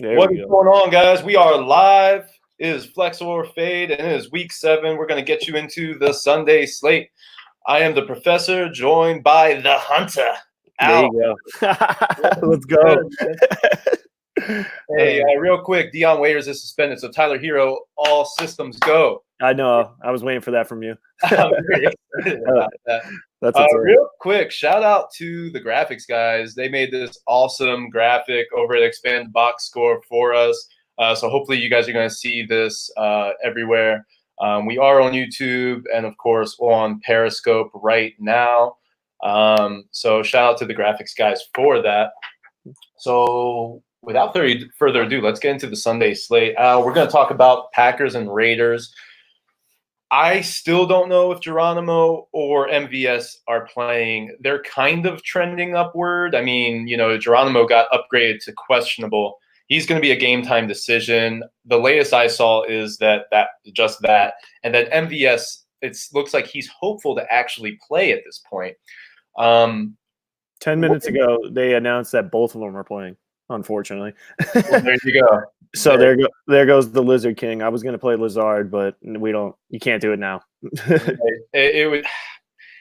What is going on, guys? We are live. It is Flex or Fade, and it is week 7. We're going to get you into the Sunday slate. I am the professor, joined by the hunter. There you go. Let's go. Hey, real quick, Deion Waiters is suspended, so Tyler Hero, all systems go. I know. I was waiting for that from you. I'm very excited about that. Real quick, shout out to the graphics guys. They made this awesome graphic over at Expand Box Score for us. So hopefully you guys are going to see this everywhere. We are on YouTube and, of course, on Periscope right now. So shout out to the graphics guys for that. So without further ado, let's get into the Sunday slate. We're going to talk about Packers and Raiders. I still don't know if Geronimo or MVS are playing. They're kind of trending upward. I mean, Geronimo got upgraded to questionable. He's going to be a game time decision. The latest I saw is that. And then MVS, it looks like he's hopeful to actually play at this point. 10 minutes ago, they announced that both of them are playing, unfortunately. Well, there you go. So there goes the Lizard King. I was going to play Lazard, but you can't do it now.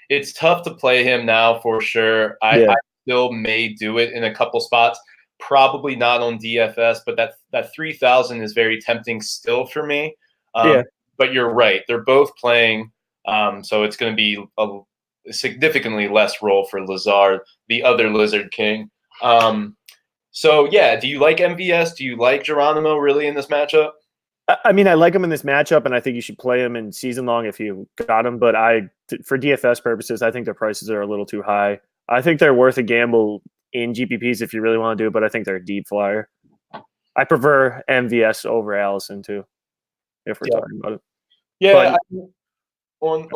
It's tough to play him now for sure. I still may do it in a couple spots. Probably not on DFS, but that 3,000 is very tempting still for me. But you're right. They're both playing. So it's going to be a significantly less role for Lazard, the other Lizard King. So, do you like MVS? Do you like Geronimo really in this matchup? I mean, I like him in this matchup, and I think you should play him in season long if you got him. But for DFS purposes, I think their prices are a little too high. I think they're worth a gamble in GPPs if you really want to do it, but I think they're a deep flyer. I prefer MVS over Allison, too, if we're talking about it. Yeah, on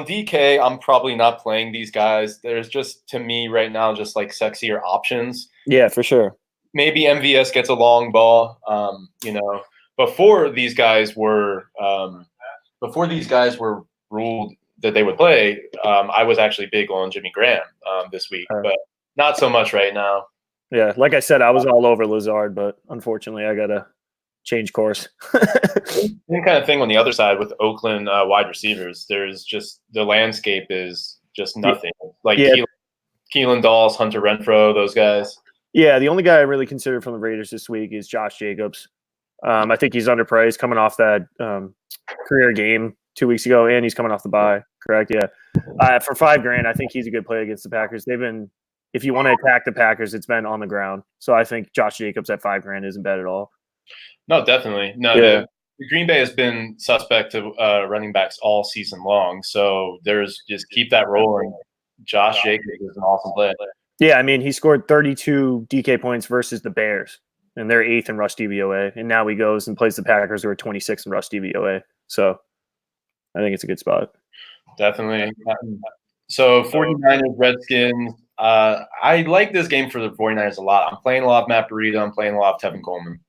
DK, I'm probably not playing these guys. There's just, to me right now, just like sexier options. Yeah, for sure. Maybe MVS gets a long ball. Before these guys were ruled that they would play, I was actually big on Jimmy Graham this week, but not so much right now. Yeah, like I said, I was all over Lazard, but unfortunately, I gotta change course. Same kind of thing on the other side with Oakland wide receivers. There's just the landscape is just nothing. Keelan Dawes, Hunter Renfrow, those guys. Yeah, the only guy I really considered from the Raiders this week is Josh Jacobs. I think he's underpriced coming off that career game 2 weeks ago, and he's coming off the bye. Correct? Yeah. For $5,000, I think he's a good play against the Packers. If you want to attack the Packers, it's been on the ground. So I think Josh Jacobs at $5,000 isn't bad at all. No, definitely. No, the Green Bay has been suspect to running backs all season long. So just keep that rolling. Josh Jacobs is an awesome play. Yeah, I mean, he scored 32 DK points versus the Bears, and they're 8th in rush DVOA. And now he goes and plays the Packers, who are 26th in rush DVOA. So I think it's a good spot. Definitely. So 49ers, Redskins. I like this game for the 49ers a lot. I'm playing a lot of Matt Burrito. I'm playing a lot of Tevin Coleman.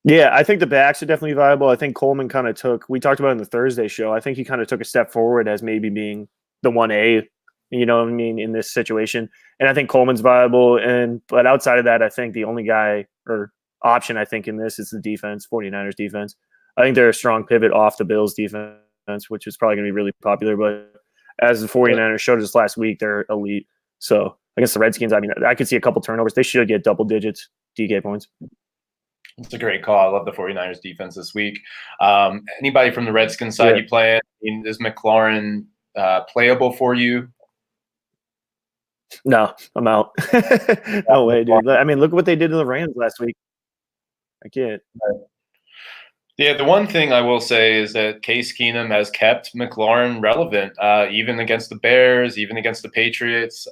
Yeah, I think the backs are definitely viable. I think Coleman kind of we talked about it in the Thursday show, I think he kind of took a step forward as maybe being the 1A, in this situation. And I think Coleman's viable. But outside of that, I think the only guy or option I think in this is the defense, 49ers defense. I think they're a strong pivot off the Bills defense, which is probably going to be really popular. But as the 49ers showed us last week, they're elite. So against the Redskins, I mean, I could see a couple turnovers. They should get double digits DK points. It's a great call. I love the 49ers defense this week. Anybody from the Redskins side you playing? Is McLaurin playable for you? No, I'm out. No way, dude. I mean, look what they did to the Rams last week. I can't. Yeah, the one thing I will say is that Case Keenum has kept McLaurin relevant, even against the Bears, even against the Patriots.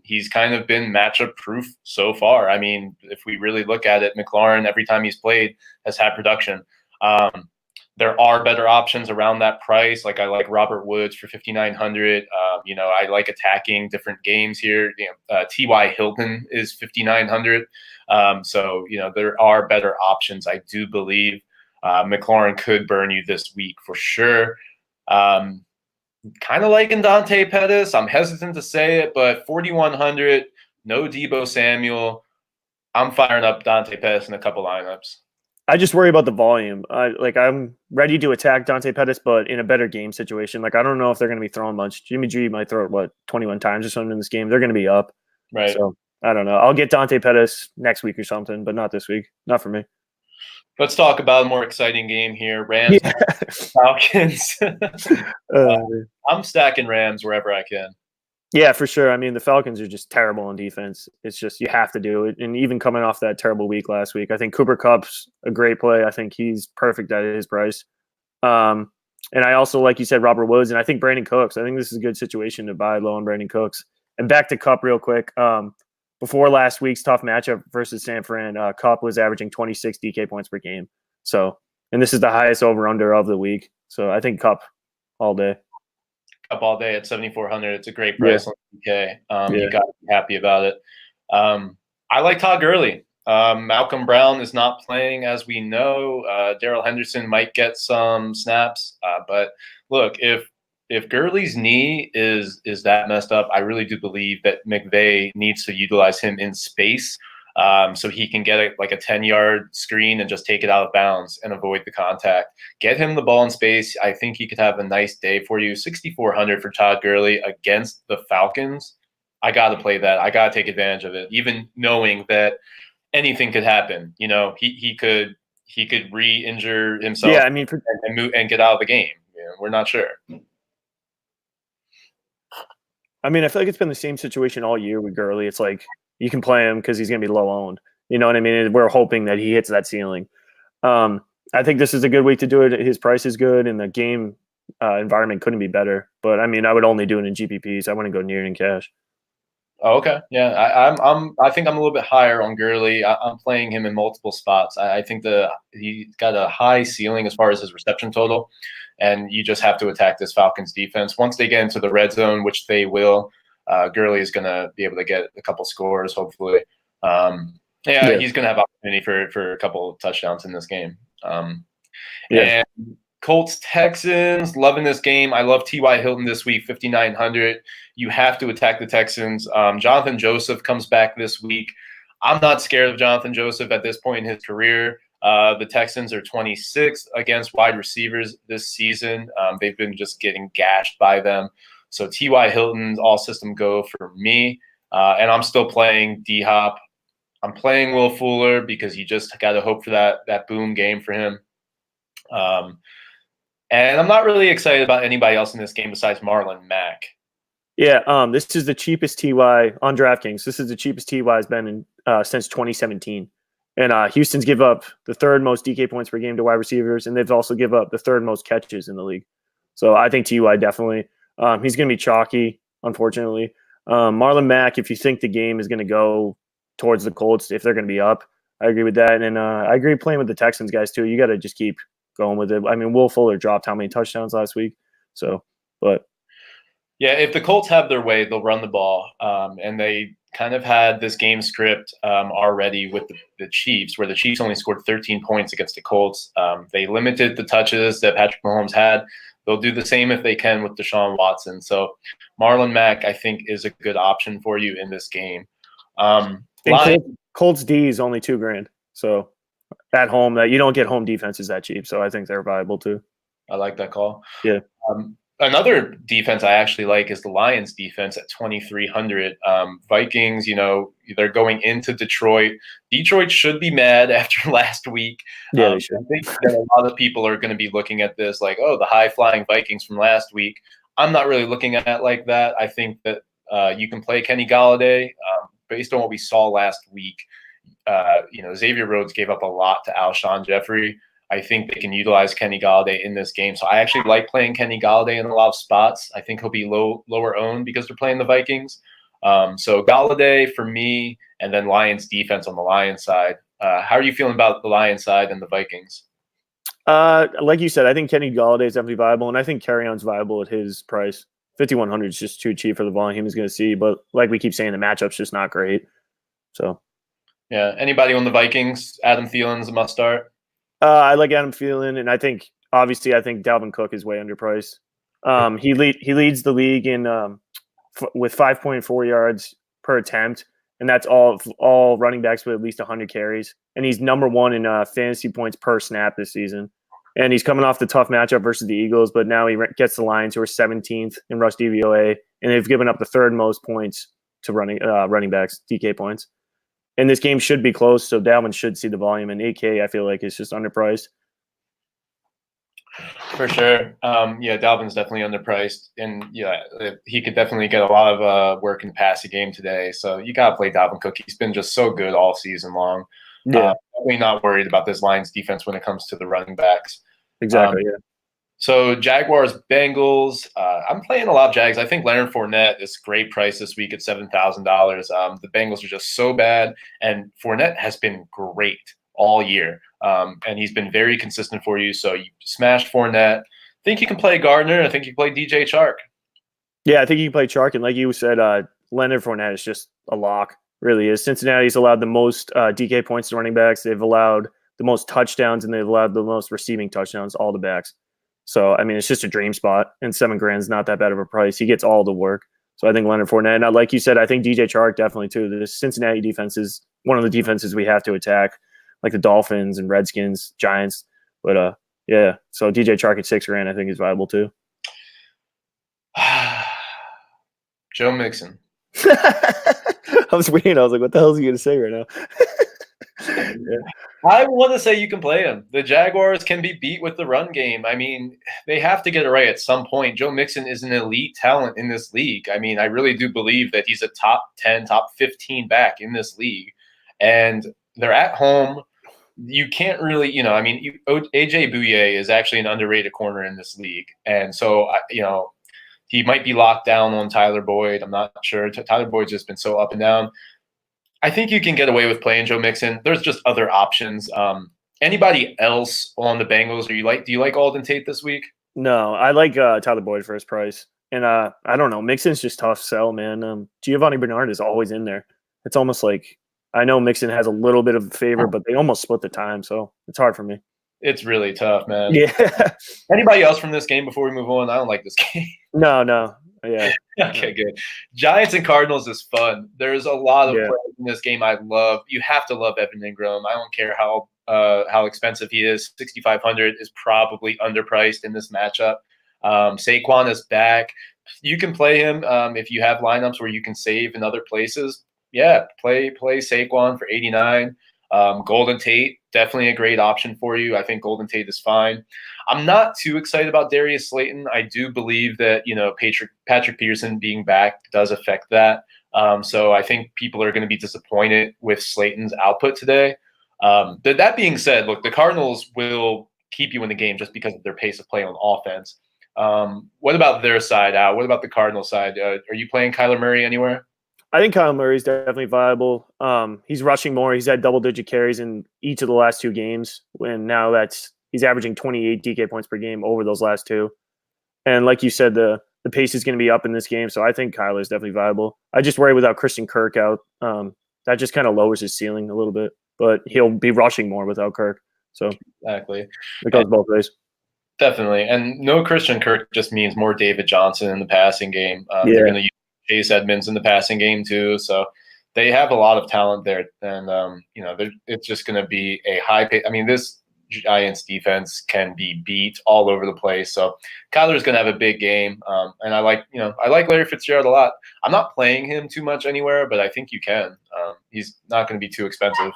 He's kind of been matchup proof so far. I mean, if we really look at it, McLaurin, every time he's played, has had production. There are better options around that price. Like I like Robert Woods for $5,900. I like attacking different games here. T.Y. Hilton is $5,900. So there are better options, I do believe. McLaurin could burn you this week for sure. Kind of liking Dante Pettis. I'm hesitant to say it, but 4,100, no Deebo Samuel. I'm firing up Dante Pettis in a couple lineups. I just worry about the volume. I'm ready to attack Dante Pettis, but in a better game situation. Like, I don't know if they're going to be throwing much. Jimmy G might throw it, 21 times or something in this game. They're going to be up. Right. So, I don't know. I'll get Dante Pettis next week or something, but not this week. Not for me. Let's talk about a more exciting game here. Rams, Falcons. I'm stacking Rams wherever I can. Yeah, for sure. I mean, the Falcons are just terrible on defense. It's just you have to do it. And even coming off that terrible week last week, I think Cooper Kupp's a great play. I think he's perfect at his price. And I also, like you said, Robert Woods, and I think Brandon Cooks. I think this is a good situation to buy low on Brandon Cooks. And back to Kupp real quick. Before last week's tough matchup versus San Fran, Kupp was averaging 26 DK points per game. So, and this is the highest over-under of the week. So I think Kupp all day. Up all day at 7,400. It's a great price on DK. You got to be happy about it. I like Todd Gurley. Malcolm Brown is not playing, as we know. Darrell Henderson might get some snaps, but look, if Gurley's knee is that messed up, I really do believe that McVay needs to utilize him in space. So he can get a 10-yard screen and just take it out of bounds and avoid the contact. Get him the ball in space. I think he could have a nice day for you. 6,400 for Todd Gurley against the Falcons. I got to play that. I got to take advantage of it, even knowing that anything could happen. You know, he could re-injure himself. Yeah, I mean, and move and get out of the game. You know, we're not sure. I mean, I feel like it's been the same situation all year with Gurley. It's like you can play him because he's going to be low owned. You know what I mean? We're hoping that he hits that ceiling. I think this is a good week to do it. His price is good, and the game environment couldn't be better. But I mean, I would only do it in GPPs. I wouldn't go near it in cash. Oh, okay, yeah, I think I'm a little bit higher on Gurley. I'm playing him in multiple spots. I think he's got a high ceiling as far as his reception total, and you just have to attack this Falcons defense. Once they get into the red zone, which they will, Gurley is going to be able to get a couple scores, hopefully. He's going to have opportunity for a couple of touchdowns in this game. And Colts Texans, loving this game. I love T.Y. Hilton this week, 5,900. You have to attack the Texans. Jonathan Joseph comes back this week. I'm not scared of Jonathan Joseph at this point in his career. The Texans are 26th against wide receivers this season. They've been just getting gashed by them. So T.Y. Hilton's all system go for me. And I'm still playing D-Hop. I'm playing Will Fuller because you just got to hope for that boom game for him. And I'm not really excited about anybody else in this game besides Marlon Mack. Yeah, this is the cheapest TY on DraftKings. This is the cheapest TY has been in since 2017. And Houston's give up the third most DK points per game to wide receivers, and they've also give up the third most catches in the league. So I think TY definitely. He's going to be chalky, unfortunately. Marlon Mack, if you think the game is going to go towards the Colts, if they're going to be up, I agree with that. And I agree playing with the Texans guys too. You got to just keep going with it. I mean, Will Fuller dropped how many touchdowns last week? So, but yeah, if the Colts have their way, they'll run the ball. And they kind of had this game script already with the Chiefs, where the Chiefs only scored 13 points against the Colts. They limited the touches that Patrick Mahomes had. They'll do the same if they can with Deshaun Watson. So Marlon Mack, I think, is a good option for you in this game. Colts D is only $2,000. So at home, that you don't get home defenses that cheap. So I think they're viable too. I like that call. Yeah. Another defense I actually like is the Lions defense at 2,300. Vikings, they're going into Detroit. Detroit should be mad after last week. Yeah, they should. I think that a lot of people are going to be looking at this like, oh, the high-flying Vikings from last week. I'm not really looking at it like that. I think that you can play Kenny Golladay based on what we saw last week. Xavier Rhodes gave up a lot to Alshon Jeffrey. I think they can utilize Kenny Golladay in this game. So I actually like playing Kenny Golladay in a lot of spots. I think he'll be lower owned because they're playing the Vikings. So Golladay for me, and then Lions defense on the Lions side. How are you feeling about the Lions side and the Vikings? Like you said, I think Kenny Golladay is definitely viable, and I think Carrion's viable at his price. 5,100 is just too cheap for the volume he's going to see. But like we keep saying, the matchup's just not great. So, yeah. Anybody on the Vikings? Adam Thielen's a must start. I like Adam Thielen, and I think Dalvin Cook is way underpriced. He leads the league in with 5.4 yards per attempt, and that's all running backs with at least 100 carries. And he's number one in fantasy points per snap this season. And he's coming off the tough matchup versus the Eagles, but now he gets the Lions, who are 17th in rush DVOA, and they've given up the third most points to running backs, DK points. And this game should be close, so Dalvin should see the volume. And 8K, I feel like, is just underpriced. For sure. Dalvin's definitely underpriced. And, he could definitely get a lot of work in the passing game today. So you got to play Dalvin Cook. He's been just so good all season long. Yeah. Definitely not worried about this Lions defense when it comes to the running backs. Exactly, yeah. So Jaguars, Bengals. I'm playing a lot of Jags. I think Leonard Fournette is a great price this week at $7,000. The Bengals are just so bad, and Fournette has been great all year, and he's been very consistent for you. So you smashed Fournette. I think you can play Gardner. I think you can play DJ Chark. Yeah, I think you can play Chark, and like you said, Leonard Fournette is just a lock. Really is. Cincinnati's allowed the most DK points to running backs. They've allowed the most touchdowns, and they've allowed the most receiving touchdowns, all the backs. So, I mean, it's just a dream spot, and $7,000 is not that bad of a price. He gets all the work. So I think Leonard Fournette, and like you said, I think DJ Chark definitely too. The Cincinnati defense is one of the defenses we have to attack, like the Dolphins and Redskins, Giants. But yeah, so DJ Chark at $6,000, I think is viable too. Joe Mixon. I was waiting. I was like, what the hell is he going to say right now? Yeah. I want to say you can play him. The Jaguars can be beat with the run game. I mean, they have to get it right at some point. Joe Mixon is an elite talent in this league. I mean, I really do believe that he's a top 10, top 15 back in this league. And they're at home. You can't really, AJ Bouye is actually an underrated corner in this league. And so, he might be locked down on Tyler Boyd. I'm not sure. Tyler Boyd's just been so up and down. I think you can get away with playing Joe Mixon. There's just other options. Anybody else on the Bengals? Do you like Alden Tate this week? No, I like Tyler Boyd for his price. And I don't know. Mixon's just tough sell, man. Giovanni Bernard is always in there. It's almost like I know Mixon has a little bit of a favor, but they almost split the time, so it's hard for me. It's really tough, man. Yeah. Anybody else from this game before we move on? I don't like this game. No. Yeah. Okay, good. Giants and Cardinals is fun. There's a lot of players in this game I love. You have to love Evan Ingram. I don't care how expensive he is. $6,500 is probably underpriced in this matchup. Saquon is back. You can play him if you have lineups where you can save in other places. Yeah, play Saquon for $89. Golden Tate, definitely a great option for you. I think Golden Tate is fine. I'm not too excited about Darius Slayton. I do believe that, Patrick Peterson being back does affect that. So I think people are going to be disappointed with Slayton's output today. That being said, look, the Cardinals will keep you in the game just because of their pace of play on offense. What about their side, Al? What about the Cardinal side? Are you playing Kyler Murray anywhere? I think Kyler Murray is definitely viable. He's rushing more. He's had double-digit carries in each of the last two games, and now he's averaging 28 DK points per game over those last two. And like you said, the pace is going to be up in this game, so I think Kyler is definitely viable. I just worry without Christian Kirk out. That just kind of lowers his ceiling a little bit, but he'll be rushing more without Kirk. So exactly, it goes both ways. Definitely, and no Christian Kirk just means more David Johnson in the passing game. They're going to use Chase Edmonds in the passing game too, so they have a lot of talent there, and it's just going to be a high pace. I mean, this Giants defense can be beat all over the place. So Kyler's going to have a big game, and I like Larry Fitzgerald a lot. I'm not playing him too much anywhere, but I think you can. He's not going to be too expensive.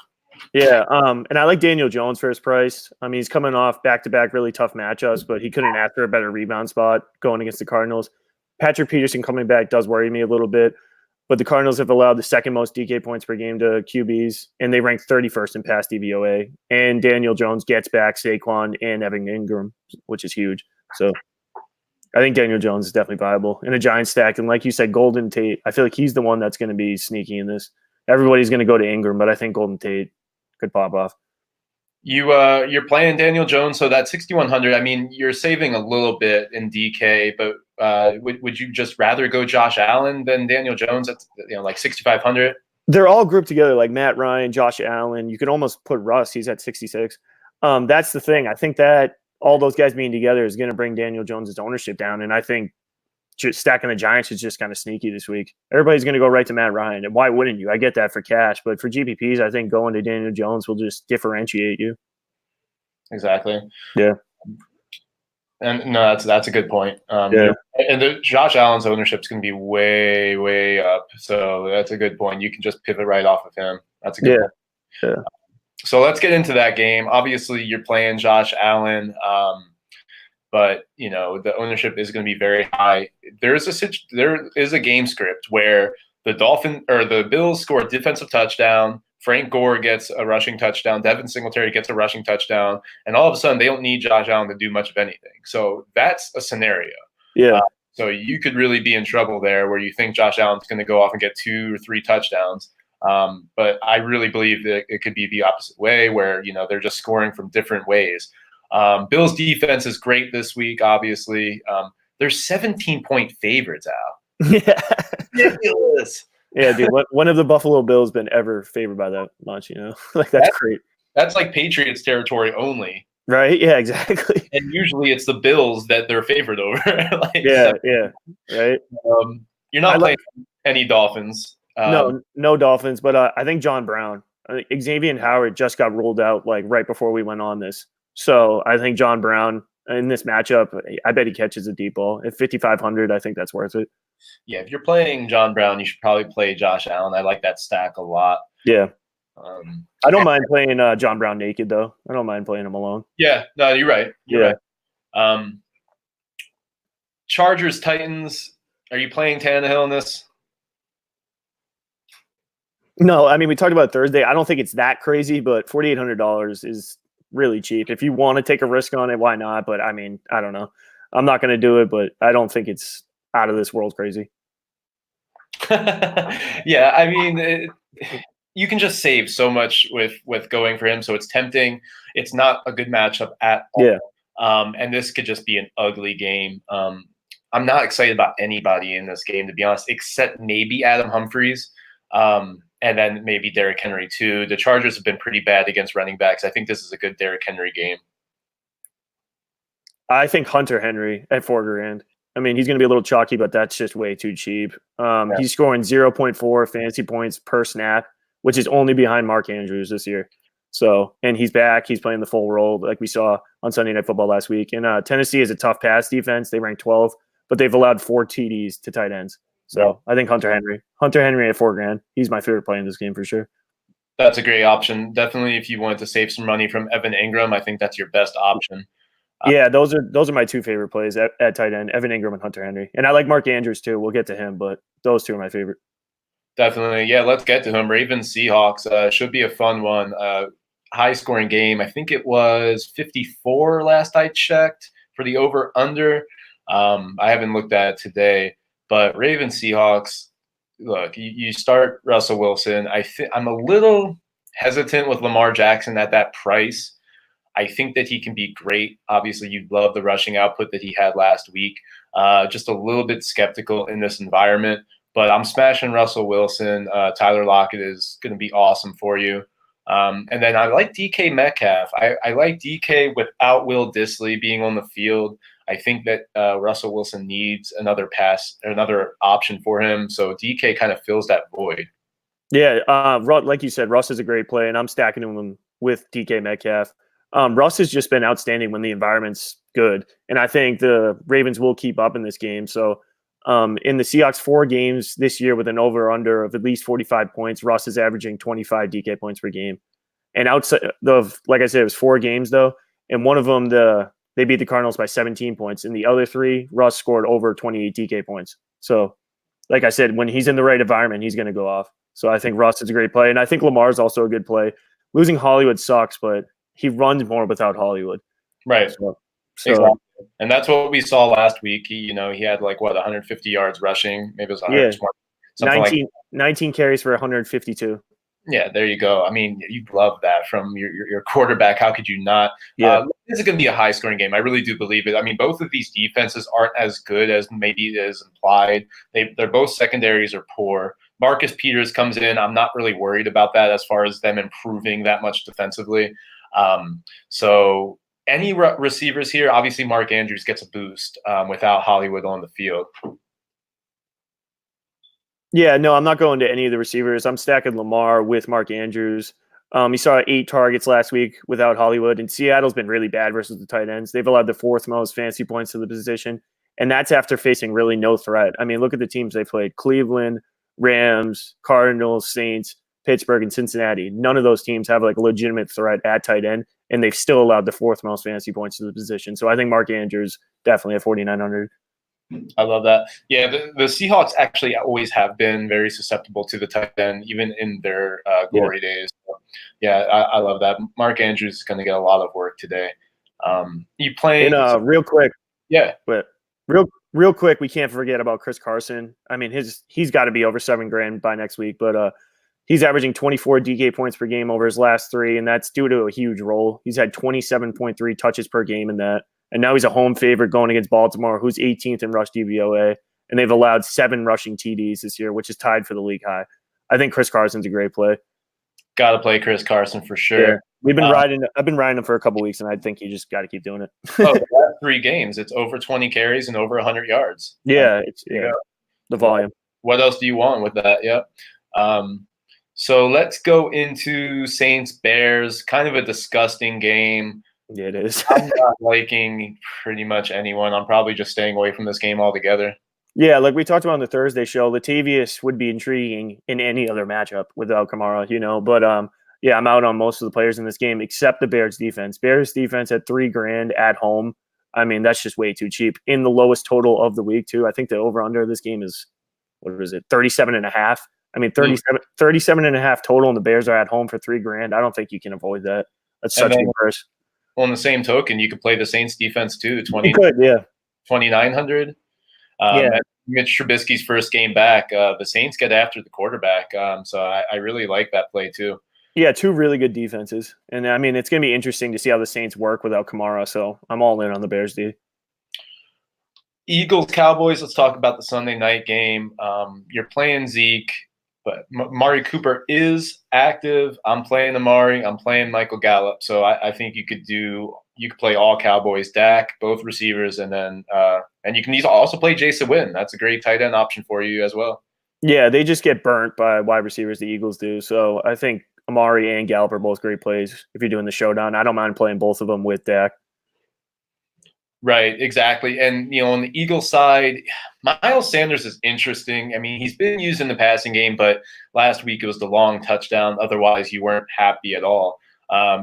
Yeah, and I like Daniel Jones for his price. I mean, he's coming off back-to-back really tough matchups, but he couldn't ask for a better rebound spot going against the Cardinals. Patrick Peterson coming back does worry me a little bit, but the Cardinals have allowed the second most DK points per game to QBs, and they rank 31st in pass DVOA. And Daniel Jones gets back Saquon and Evan Ingram, which is huge. So I think Daniel Jones is definitely viable in a Giant stack. And like you said, Golden Tate, I feel like he's the one that's going to be sneaky in this. Everybody's going to go to Ingram, but I think Golden Tate could pop off. You're playing Daniel Jones, so that 6,100. I mean, you're saving a little bit in DK, but would you just rather go Josh Allen than Daniel Jones at like 6,500? They're all grouped together, like Matt Ryan, Josh Allen. You could almost put Russ. He's at 66. That's the thing. I think that all those guys being together is going to bring Daniel Jones' ownership down, and I think stacking the Giants is just kind of sneaky this week. Everybody's going to go right to Matt Ryan, and why wouldn't you? I get that for cash, but for GPPs, I think going to Daniel Jones will just differentiate you. Exactly. Yeah. And no, that's a good point. And Josh Allen's ownership is going to be way, way up. So that's a good point. You can just pivot right off of him. That's a good point. Yeah. So let's get into that game. Obviously, you're playing Josh Allen, but the ownership is going to be very high. There is a game script where the Bills score a defensive touchdown. Frank Gore gets a rushing touchdown. Devin Singletary gets a rushing touchdown. And all of a sudden, they don't need Josh Allen to do much of anything. So that's a scenario. Yeah. So you could really be in trouble there where you think Josh Allen's going to go off and get 2 or 3 touchdowns. But I really believe that it could be the opposite way where, they're just scoring from different ways. Bills defense is great this week, obviously. They're 17-point favorites, Al. Yeah. Ridiculous. Yeah, dude. When have the Buffalo Bills been ever favored by that much? That's great. That's like Patriots territory only. Right? Yeah, exactly. And usually it's the Bills that they're favored over. Yeah. Right. You're not playing any Dolphins. No Dolphins, but I think John Brown. Xavier Howard just got rolled out right before we went on this. So I think John Brown in this matchup, I bet he catches a deep ball. At 5,500, I think that's worth it. Yeah, if you're playing John Brown, you should probably play Josh Allen. I like that stack a lot. Yeah. I don't mind playing John Brown naked, though. I don't mind playing him alone. Yeah, no, you're right. You're right. Chargers, Titans, are you playing Tannehill in this? No, I mean, we talked about Thursday. I don't think it's that crazy, but $4,800 is really cheap. If you want to take a risk on it, why not? But, I mean, I don't know. I'm not going to do it, but I don't think it's out of this world crazy. Yeah, I mean, you can just save so much with going for him, so it's tempting. It's not a good matchup at all. Yeah. And this could just be an ugly game. I'm not excited about anybody in this game, to be honest, except maybe Adam Humphries. And then maybe Derrick Henry too. The Chargers have been pretty bad against running backs. I think this is a good Derrick Henry game. I think Hunter Henry at $4,000. I mean, he's going to be a little chalky, but that's just way too cheap. He's scoring 0.4 fantasy points per snap, which is only behind Mark Andrews this year. So, and he's back. He's playing the full role like we saw on Sunday Night Football last week. And Tennessee is a tough pass defense. They rank 12, but they've allowed 4 TDs to tight ends. So I think Hunter Henry at $4,000. He's my favorite play in this game for sure. That's a great option. Definitely, if you wanted to save some money from Evan Ingram, I think that's your best option. Yeah, those are my 2 favorite plays at tight end, Evan Ingram and Hunter Henry. And I like Mark Andrews too. We'll get to him, but those 2 are my favorite. Definitely. Yeah, let's get to him. Ravens Seahawks should be a fun one. High scoring game. I think it was 54 last I checked for the over under. I haven't looked at it today. But Ravens Seahawks, look, you start Russell Wilson. I'm a little hesitant with Lamar Jackson at that price. I think that he can be great. Obviously, you love the rushing output that he had last week. Just a little bit skeptical in this environment. But I'm smashing Russell Wilson. Tyler Lockett is going to be awesome for you. And then I like DK Metcalf. I like DK without Will Dissly being on the field. I think that Russell Wilson needs another option for him. So DK kind of fills that void. Yeah, like you said, Russ is a great play, and I'm stacking him with DK Metcalf. Russ has just been outstanding when the environment's good, and I think the Ravens will keep up in this game. So in the Seahawks 4 games this year with an over-under of at least 45 points, Russ is averaging 25 DK points per game. And outside of, like I said, it was 4 games, though, and one of them, they beat the Cardinals by 17 points. In the other 3, Russ scored over 28 DK points. So, like I said, when he's in the right environment, he's going to go off. So I think Russ is a great play. And I think Lamar's also a good play. Losing Hollywood sucks, but he runs more without Hollywood. Right. So exactly. And that's what we saw last week. He had 150 yards rushing. Maybe it was 120. 19 carries for 152. Yeah, there you go. I mean, you'd love that from your quarterback. How could you not? Yeah. This is going to be a high-scoring game. I really do believe it. I mean, both of these defenses aren't as good as maybe it is implied. They're both secondaries are poor. Marcus Peters comes in. I'm not really worried about that as far as them improving that much defensively. So any receivers here, obviously Mark Andrews gets a boost without Hollywood on the field. Yeah, no, I'm not going to any of the receivers. I'm stacking Lamar with Mark Andrews. He saw 8 targets last week without Hollywood, and Seattle's been really bad versus the tight ends. They've allowed the 4th most fantasy points to the position, and that's after facing really no threat. I mean, look at the teams they played: Cleveland, Rams, Cardinals, Saints, Pittsburgh, and Cincinnati. None of those teams have like a legitimate threat at tight end, and they've still allowed the 4th most fantasy points to the position. So I think Mark Andrews definitely at 4,900. I love that. Yeah, the Seahawks actually always have been very susceptible to the tight end, even in their glory days. So, yeah, I love that. Mark Andrews is going to get a lot of work today. You playing real quick? Yeah, but real quick, we can't forget about Chris Carson. I mean, he's got to be over $7,000 by next week, but he's averaging 24 DK points per game over his last 3, and that's due to a huge role. He's had 27.3 touches per game in that. And now he's a home favorite going against Baltimore, who's 18th in rush DVOA. And they've allowed 7 rushing TDs this year, which is tied for the league high. I think Chris Carson's a great play. Got to play Chris Carson for sure. Yeah. I've been riding him for a couple weeks, and I think you just got to keep doing it. The last 3 games, it's over 20 carries and over 100 yards. Yeah, the volume. What else do you want with that? Yep. So let's go into Saints Bears. Kind of a disgusting game. Yeah, it is. I'm not liking pretty much anyone. I'm probably just staying away from this game altogether. Yeah, like we talked about on the Thursday show, Latavius would be intriguing in any other matchup without Kamara, But yeah, I'm out on most of the players in this game except the Bears defense. Bears defense at $3,000 at home. I mean, that's just way too cheap. In the lowest total of the week, too. I think the over-under of this game is, 37.5? I mean, 37.5 total, and the Bears are at home for $3,000. I don't think you can avoid that. That's such a purse. On the same token, you could play the Saints defense too. 2,900. Mitch Trubisky's first game back. The Saints get after the quarterback, so I really like that play too. Yeah, 2 really good defenses, and I mean it's going to be interesting to see how the Saints work without Kamara. So I'm all in on the Bears D. Eagles Cowboys. Let's talk about the Sunday night game. You're playing Zeke, but Amari Cooper is active. I'm playing Amari. I'm playing Michael Gallup. So I think you could play all Cowboys, Dak, both receivers, and then and you can also play Jason Witten. That's a great tight end option for you as well. Yeah, they just get burnt by wide receivers. The Eagles do. So I think Amari and Gallup are both great plays if you're doing the showdown. I don't mind playing both of them with Dak. Right, exactly. And, on the Eagles side, Miles Sanders is interesting. I mean, he's been used in the passing game, but last week it was the long touchdown. Otherwise, you weren't happy at all.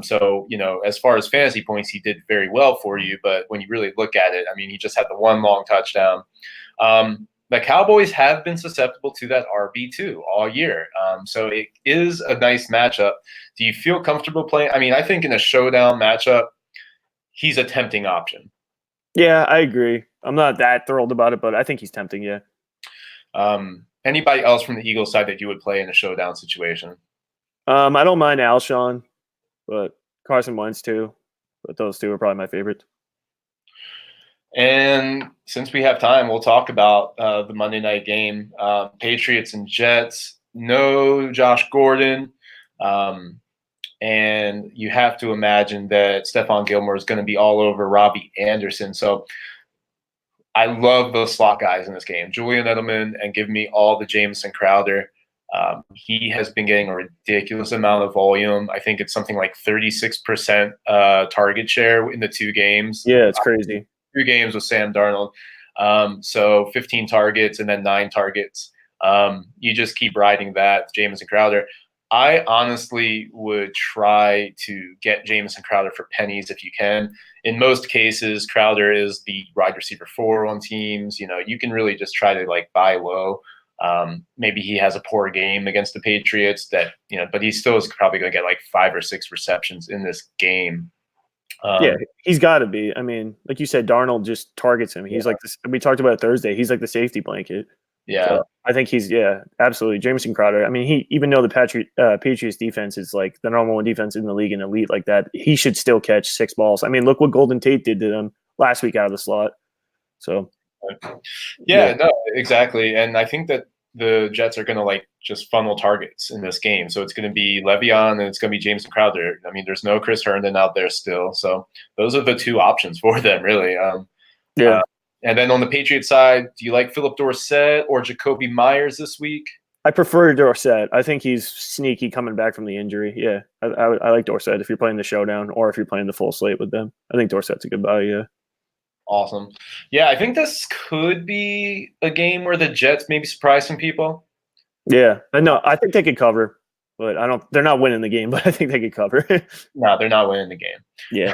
So, as far as fantasy points, he did very well for you. But when you really look at it, I mean, he just had the one long touchdown. The Cowboys have been susceptible to that RB2 all year. So it is a nice matchup. Do you feel comfortable playing? I mean, I think in a showdown matchup, he's a tempting option. Yeah, I agree. I'm not that thrilled about it, but I think he's tempting, yeah. Anybody else from the Eagles side that you would play in a showdown situation? I don't mind Alshon, but Carson Wentz too. But those 2 are probably my favorites. And since we have time, we'll talk about the Monday night game. Patriots and Jets. No Josh Gordon. And you have to imagine that Stephon Gilmore is going to be all over Robbie Anderson. So I love those slot guys in this game. Julian Edelman, and give me all the Jamison Crowder. He has been getting a ridiculous amount of volume. I think it's something like 36% target share in the 2 games. Yeah, it's crazy. 2 games with Sam Darnold. So 15 targets and then 9 targets. You just keep riding that, Jamison Crowder. I honestly would try to get Jamison Crowder for pennies if you can. In most cases, Crowder is the wide receiver 4 on teams. You can really just try to buy low. Maybe he has a poor game against the Patriots but he still is probably going to get 5 or 6 receptions in this game. Yeah, he's got to be. I mean, like you said, Darnold just targets him. He's we talked about it Thursday. He's like the safety blanket. Yeah, so I think he's absolutely Jamison Crowder. I mean, even though the Patriots defense is the number 1 defense in the league and elite like that, he should still catch 6 balls. I mean, look what Golden Tate did to them last week out of the slot. So yeah, no, exactly. And I think that the Jets are going to just funnel targets in this game. So it's going to be Le'Veon and it's going to be Jamison Crowder. I mean, there's no Chris Herndon out there still. So those are the 2 options for them, really. Yeah. And then on the Patriots side, do you like Phillip Dorsett or Jacoby Myers this week? I prefer Dorsett. I think he's sneaky coming back from the injury. Yeah, I like Dorsett if you're playing the showdown or if you're playing the full slate with them. I think Dorsett's a good buy, yeah. Awesome. Yeah, I think this could be a game where the Jets maybe surprise some people. Yeah, I think they could cover, but they're not winning the game, but I think they could cover. No, they're not winning the game. Yeah.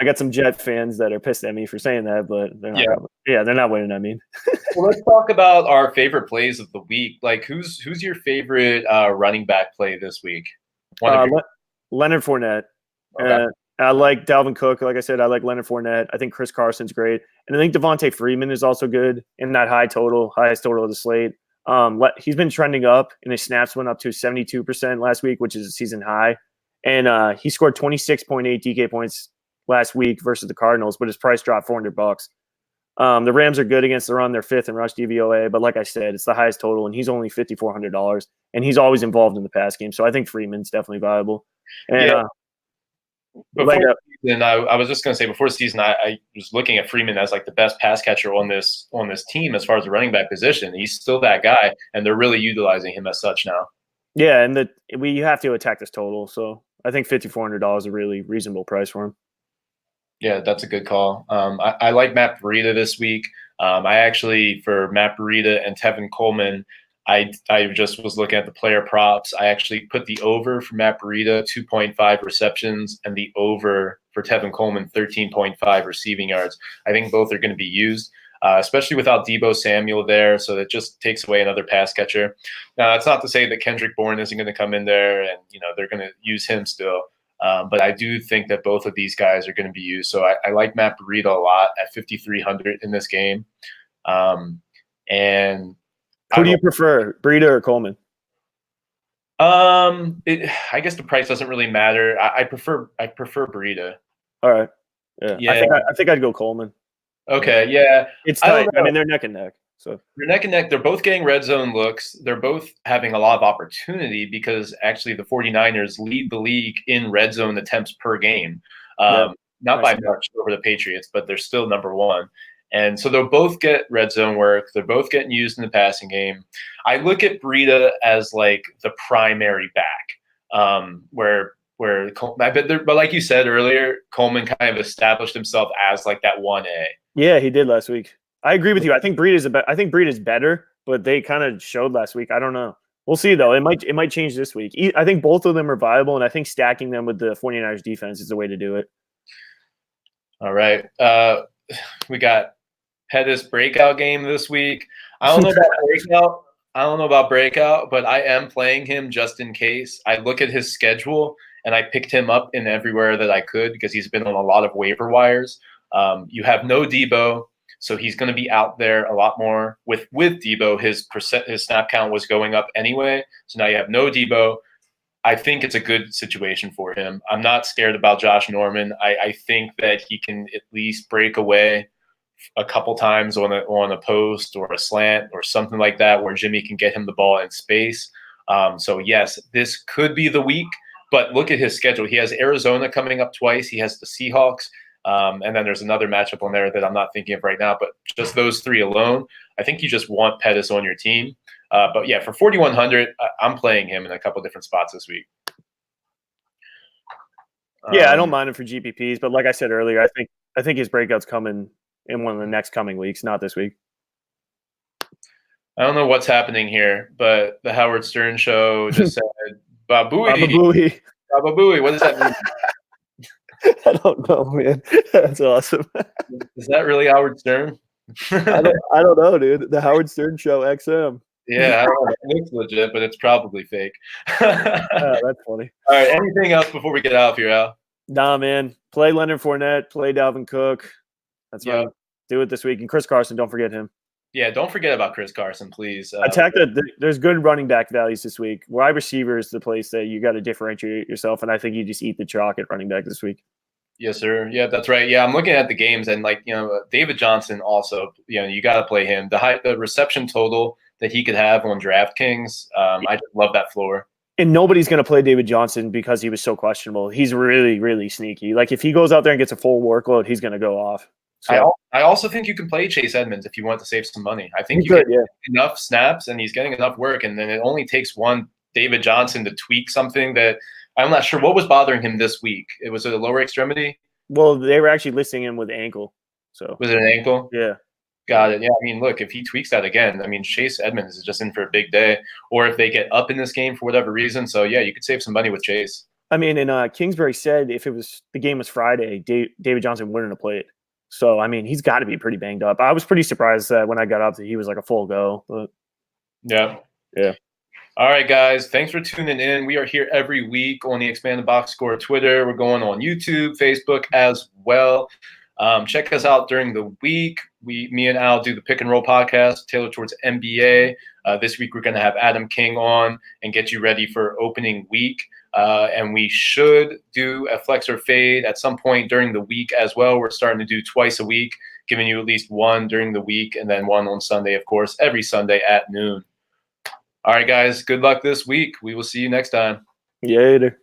I got some Jet fans that are pissed at me for saying that, but they're not. Yeah, they're not winning. I mean, well, let's talk about our favorite plays of the week. Like, who's your favorite running back play this week? Leonard Fournette. Okay. I like Dalvin Cook. Like I said, I like Leonard Fournette. I think Chris Carson's great, and I think Dante Freeman is also good in that highest total of the slate. He's been trending up, and his snaps went up to 72% last week, which is a season high, and he scored 26.8 DK points last week versus the Cardinals, but his price dropped $400. The Rams are good against the run. They're 5th in rush DVOA, but like I said, it's the highest total, and he's only $5,400, and he's always involved in the pass game. So I think Freeman's definitely viable. And before season, I was just going to say before the season, I was looking at Freeman as like the best pass catcher on this team as far as the running back position. He's still that guy, and they're really utilizing him as such now. Yeah, and we have to attack this total, so I think $5,400 is a really reasonable price for him. Yeah, that's a good call. I like Matt Breida this week. I actually, for Matt Breida and Tevin Coleman, I just was looking at the player props. I actually put the over for Matt Breida, 2.5 receptions, and the over for Tevin Coleman, 13.5 receiving yards. I think both are going to be used, especially without Deebo Samuel there, so that just takes away another pass catcher. Now, that's not to say that Kendrick Bourne isn't going to come in there and they're going to use him still. But I do think that both of these guys are going to be used. So I like Matt Breida a lot at 5,300 in this game. And who do you prefer, Breida or Coleman? I guess the price doesn't really matter. I prefer Breida. All right. Yeah. I think I'd go Coleman. Okay. Yeah. It's tight. I mean, they're neck and neck. So they're neck and neck. They're both getting red zone looks. They're both having a lot of opportunity because actually the 49ers lead the league in red zone attempts per game. Not by much over the Patriots, but they're still number one. And so they'll both get red zone work. They're both getting used in the passing game. I look at Breida as like the primary back, but like you said earlier, Coleman kind of established himself as like that 1A. Yeah, he did last week. I agree with you. I think Breida's better, but they kind of showed last week. I don't know. We'll see though. It might change this week. I think both of them are viable, and I think stacking them with the 49ers defense is the way to do it. All right. We got Pettis breakout game this week. I don't know about breakout, but I am playing him just in case. I look at his schedule and I picked him up in everywhere that I could because he's been on a lot of waiver wires. You have no Deebo. So he's going to be out there a lot more. With Deebo, his snap count was going up anyway. So now you have no Deebo. I think it's a good situation for him. I'm not scared about Josh Norman. I think that he can at least break away a couple times on a post or a slant or something like that where Jimmy can get him the ball in space. So yes, this could be the week. But look at his schedule. He has Arizona coming up twice. He has the Seahawks. And then there's another matchup on there that I'm not thinking of right now, but just those three alone, I think you just want Pettis on your team. But yeah, for 4,100, I'm playing him in a couple different spots this week. Yeah, I don't mind him for GPPs, but like I said earlier, I think his breakout's coming in one of the next coming weeks, not this week. I don't know what's happening here, but the Howard Stern show just said Babooey. Babooey. What does that mean? I don't know, man. That's awesome. Is that really Howard Stern? I don't know, dude. The Howard Stern Show XM. Yeah, I don't know. It looks legit, but it's probably fake. That's funny. All right, anything else before we get out of here, Al? Nah, man. Play Leonard Fournette. Play Dalvin Cook. That's right. Do it this week. And Chris Carson, don't forget him. Yeah, don't forget about Chris Carson, please. There's good running back values this week. Wide receiver is the place that you got to differentiate yourself, and I think you just eat the chalk at running back this week. Yes, sir. Yeah, that's right. Yeah, I'm looking at the games, and David Johnson also. You got to play him. The reception total that he could have on DraftKings, I just love that floor. And nobody's going to play David Johnson because he was so questionable. He's really, really sneaky. Like if he goes out there and gets a full workload, he's going to go off. So I also think you can play Chase Edmonds if you want to save some money. I think you you could, get enough snaps and he's getting enough work, and then it only takes one David Johnson to tweak something that I'm not sure what was bothering him this week. Was it a lower extremity? Well, they were actually listing him with ankle. So was it an ankle? Yeah. Got it. Yeah, I mean, look, if he tweaks that again, I mean, Chase Edmonds is just in for a big day. Or if they get up in this game for whatever reason. So, yeah, you could save some money with Chase. I mean, and Kingsbury said if the game was Friday, David Johnson wouldn't have played. So, I mean, he's got to be pretty banged up. I was pretty surprised that when I got up that he was like a full go. But yeah. All right, guys. Thanks for tuning in. We are here every week on the Expanded Box Score Twitter. We're going on YouTube, Facebook as well. Check us out during the week. Me and Al do the Pick and Roll podcast tailored towards NBA. This week we're going to have Adam King on and get you ready for opening week. And we should do a flex or fade at some point during the week as well. We're starting to do twice a week, giving you at least one during the week and then one on Sunday, of course, every Sunday at noon. All right, guys. Good luck this week. We will see you next time. Later.